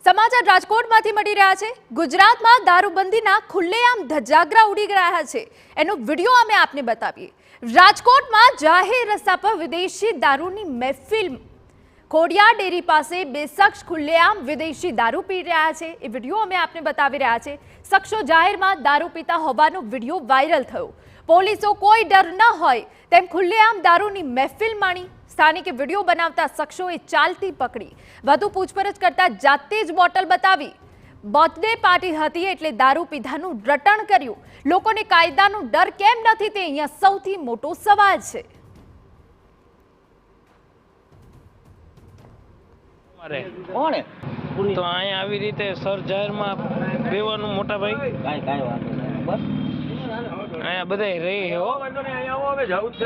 સમાચાર રાજકોટમાંથી મળી રહ્યા છે। ગુજરાતમાં દારૂબંધીના ખુલ્લેઆમ ધજાગરા ઉડી રહ્યા છે। એનો વિડિયો અમે આપને બતાવીએ। રાજકોટમાં જાહેર રસ્તા પર વિદેશી દારૂની મહેફિલ ખોડિયાર ડેરી પાસે બે શખ્સ ખુલ્લેઆમ વિદેશી દારૂ પી રહ્યા છે। એ વિડિયો અમે આપને બતાવી રહ્યા છે। શખ્સો જાહેરમાં દારૂ પીતા હોવાનો વિડિયો વાયરલ થયો। પોલીસો કોઈ ડર ન હોય તેમ ખુલ્લેઆમ દારૂની મહેફિલ માણી। સ્થાનિકે વિડિયો બનાવતા શખ્સોએ ચાલતી પકડી વધુ પૂછપરછ કરતા જાતે જ બોટલ બતાવી। બર્થડે પાર્ટી હતી એટલે દારૂ પીધાનું રટણ કર્યું। લોકોને કાયદાનો ડર કેમ નથી તે અહીંયા સૌથી મોટો સવાલ છે। તો અહીંયા આવી રીતે સર જાહેરમાં બેવાનું મોટા ભાઈ કાંઈ વાંધો નહીં બસ અહીંયા બધા રહી હો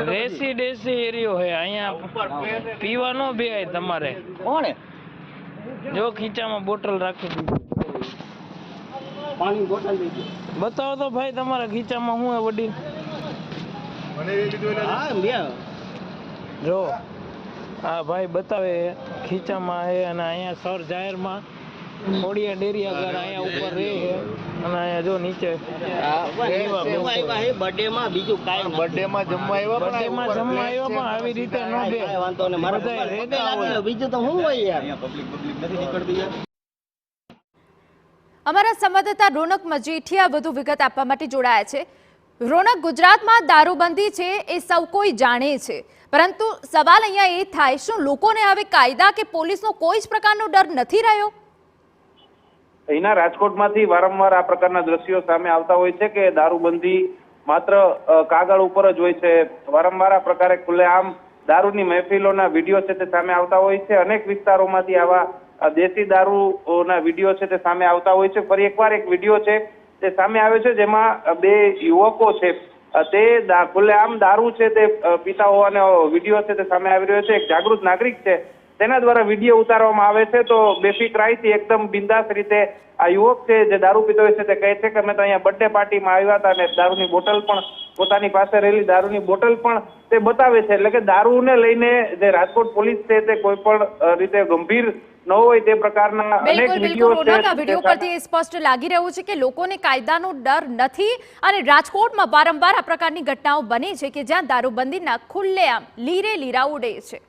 રેસીડેન્સી એરિયો હે। અહીંયા પીવા નો બે તમારે કોણ જો ખીચામાં બોટલ રાખી દીધી પાણી બોટલ બતાવો તો ભાઈ તમારા ખીચામાં શું હે વડીલ જો હા ભાઈ બતાવે ખીચામાં હે અને અહીંયા સર જાહેરમાં ખોડિયાર ડેરી આગળ અહીંયા ઉપર રહે છે અને અહીંયા જો નીચે બર્થડે માં બીજું કાંઈ બર્થડે માં જમવા આવ્યા પણ આવી રીતે ન દે વાંધો ને મારા બીજું તો શું હોય યાર પબ્લિક નથી નીકળતી યાર। અમારા સંવાદદાતા રોનક મજીઠિયા વધુ વિગત આપવા માટે જોડાયા છે। રોનક, ગુજરાતમાં દારૂબંધી છે એ સૌ કોઈ જાણે છે, પરંતુ સવાલ અહીંયા એ થાય શું લોકોને હવે કાયદા કે પોલીસનો કોઈ જ પ્રકારનો ડર નથી રહ્યો? અહીંના રાજકોટમાંથી વારંવાર આ પ્રકારના દ્રશ્યો સામે આવતા હોય છે કે દારૂબંધી માત્ર કાગળ ઉપર જ હોય છે। વારંવાર આ પ્રકારે ખુલ્લેઆમ દારૂની મહેફિલોના વિડીયો છે તે સામે આવતા હોય છે। અનેક વિસ્તારોમાંથી આવા દેશી દારૂના વિડીયો છે તે સામે આવતા હોય છે। ફરી એકવાર એક વિડીયો છે તે સામે આવ્યો છે જેમાં બે યુવકો છે તે ખુલ્લેઆમ દારૂ છે તે પીતા હોવાનો વિડીયો છે તે સામે આવી રહ્યો છે। એક જાગૃત નાગરિક છે તેના દ્વારા વિડીયો ઉતારવામાં આવે છે તો બેફિકરાઈથી એકદમ બિંદાસ રીતે આ યુવક છે જે દારૂ પીતો હોય છે તે કહે છે કે અમે તો અહીંયા બર્થડે પાર્ટીમાં આવ્યા હતા અને દારૂની બોટલ પણ પોતાની પાસે રહેલી દારૂની બોટલ પણ તે બતાવે છે। એટલે કે દારૂને લઈને જે રાજકોટ પોલીસ છે તે કોઈ પણ રીતે ગંભીર ન હોય તે પ્રકારના અનેક વિડીયો પરથી સ્પષ્ટ લાગી રહ્યું છે કે લોકોને કાયદાનો ડર નથી અને રાજકોટમાં વારંવાર આ પ્રકારની ઘટનાઓ બની છે કે જ્યાં દારૂબંધીના ખુલ્લેઆમ લીરે લીરા ઉડે છે।